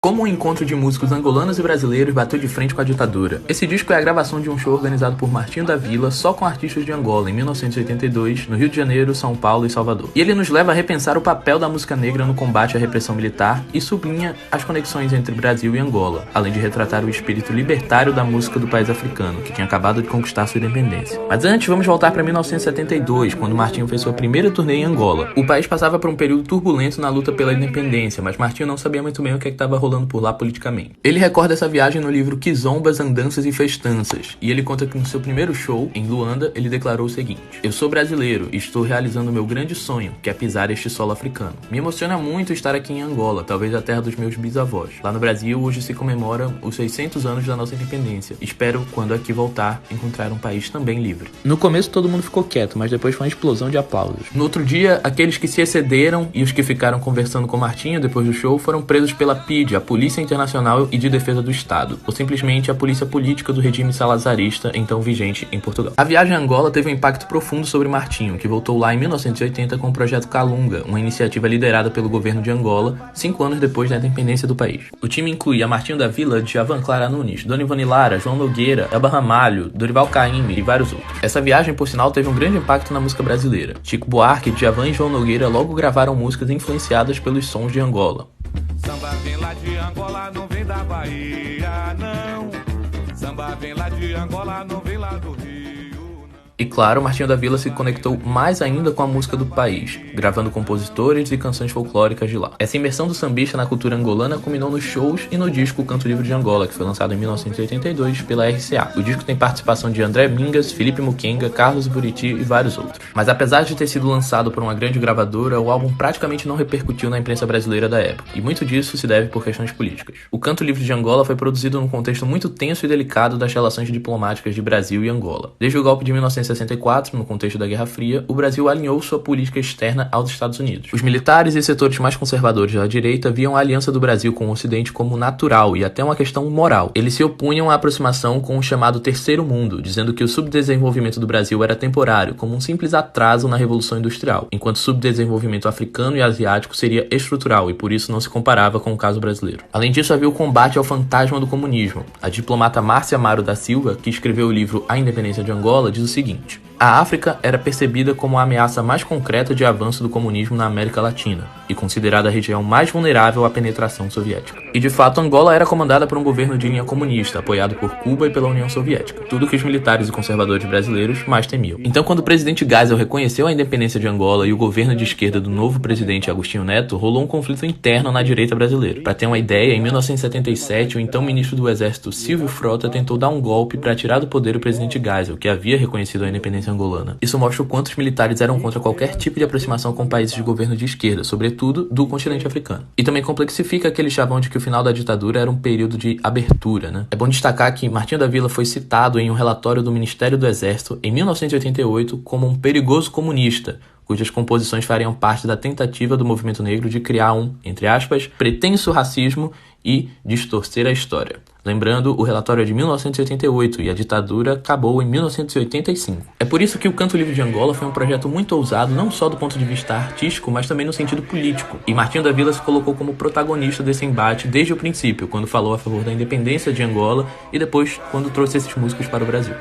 Como um encontro de músicos angolanos e brasileiros bateu de frente com a ditadura. Esse disco é a gravação de um show organizado por Martinho da Vila só com artistas de Angola em 1982, no Rio de Janeiro, São Paulo e Salvador. E ele nos leva a repensar o papel da música negra no combate à repressão militar e sublinha as conexões entre Brasil e Angola, além de retratar o espírito libertário da música do país africano, que tinha acabado de conquistar sua independência. Mas antes, vamos voltar para 1972, quando Martinho fez sua primeira turnê em Angola. O país passava por um período turbulento na luta pela independência, mas Martinho não sabia muito bem o que estava rolando por lá politicamente. Ele recorda essa viagem no livro Quizombas, Andanças e Festanças, e ele conta que no seu primeiro show, em Luanda, ele declarou o seguinte: "Eu sou brasileiro e estou realizando meu grande sonho, que é pisar este solo africano. Me emociona muito estar aqui em Angola, talvez a terra dos meus bisavós. Lá no Brasil, hoje se comemoram os 600 anos da nossa independência. Espero, quando aqui voltar, encontrar um país também livre." No começo todo mundo ficou quieto, mas depois foi uma explosão de aplausos. No outro dia, aqueles que se excederam e os que ficaram conversando com Martinho depois do show foram presos pela PIDE, a Polícia Internacional e de Defesa do Estado, ou simplesmente a polícia política do regime salazarista, então vigente em Portugal. A viagem a Angola teve um impacto profundo sobre Martinho, que voltou lá em 1980 com o Projeto Calunga, uma iniciativa liderada pelo governo de Angola, 5 anos depois da independência do país. O time incluía Martinho da Vila, Djavan Clara Nunes, Dona Ivone Lara, João Nogueira, Elba Ramalho, Dorival Caymmi e vários outros. Essa viagem, por sinal, teve um grande impacto na música brasileira. Chico Buarque, Djavan e João Nogueira logo gravaram músicas influenciadas pelos sons de Angola. Samba vem lá de Angola, não vem da Bahia, não. Samba vem lá de Angola, não vem lá do Rio. E claro, Martinho da Vila se conectou mais ainda com a música do país, gravando compositores e canções folclóricas de lá. Essa imersão do sambista na cultura angolana culminou nos shows e no disco Canto Livre de Angola, que foi lançado em 1982 pela RCA. O disco tem participação de André Mingas, Felipe Mukenga, Carlos Buriti e vários outros. Mas apesar de ter sido lançado por uma grande gravadora, o álbum praticamente não repercutiu na imprensa brasileira da época, e muito disso se deve por questões políticas. O Canto Livre de Angola foi produzido num contexto muito tenso e delicado das relações diplomáticas de Brasil e Angola. Desde o golpe de 1964, no contexto da Guerra Fria, o Brasil alinhou sua política externa aos Estados Unidos. Os militares e setores mais conservadores da direita viam a aliança do Brasil com o Ocidente como natural e até uma questão moral. Eles se opunham à aproximação com o chamado Terceiro Mundo, dizendo que o subdesenvolvimento do Brasil era temporário, como um simples atraso na Revolução Industrial, enquanto o subdesenvolvimento africano e asiático seria estrutural e por isso não se comparava com o caso brasileiro. Além disso, havia o combate ao fantasma do comunismo. A diplomata Márcia Amaro da Silva, que escreveu o livro A Independência de Angola, diz o seguinte: "A África era percebida como a ameaça mais concreta de avanço do comunismo na América Latina e considerada a região mais vulnerável à penetração soviética. E de fato, Angola era comandada por um governo de linha comunista, apoiado por Cuba e pela União Soviética, tudo que os militares e conservadores brasileiros mais temiam. Então, quando o presidente Geisel reconheceu a independência de Angola e o governo de esquerda do novo presidente Agostinho Neto, rolou um conflito interno na direita brasileira. Para ter uma ideia, em 1977, o então ministro do Exército Silvio Frota tentou dar um golpe para tirar do poder o presidente Geisel, que havia reconhecido a independência angolana. Isso mostra o quanto os militares eram contra qualquer tipo de aproximação com países de governo de esquerda, sobretudo do continente africano. E também complexifica aquele chavão de que o final da ditadura era um período de abertura, né? É bom destacar que Martinho da Vila foi citado em um relatório do Ministério do Exército em 1988 como um perigoso comunista, cujas composições fariam parte da tentativa do movimento negro de criar um, entre aspas, pretenso racismo e distorcer a história. Lembrando, o relatório é de 1988 e a ditadura acabou em 1985. É por isso que o Canto Livre de Angola foi um projeto muito ousado, não só do ponto de vista artístico, mas também no sentido político. E Martinho da Vila se colocou como protagonista desse embate desde o princípio, quando falou a favor da independência de Angola e depois quando trouxe esses músicos para o Brasil.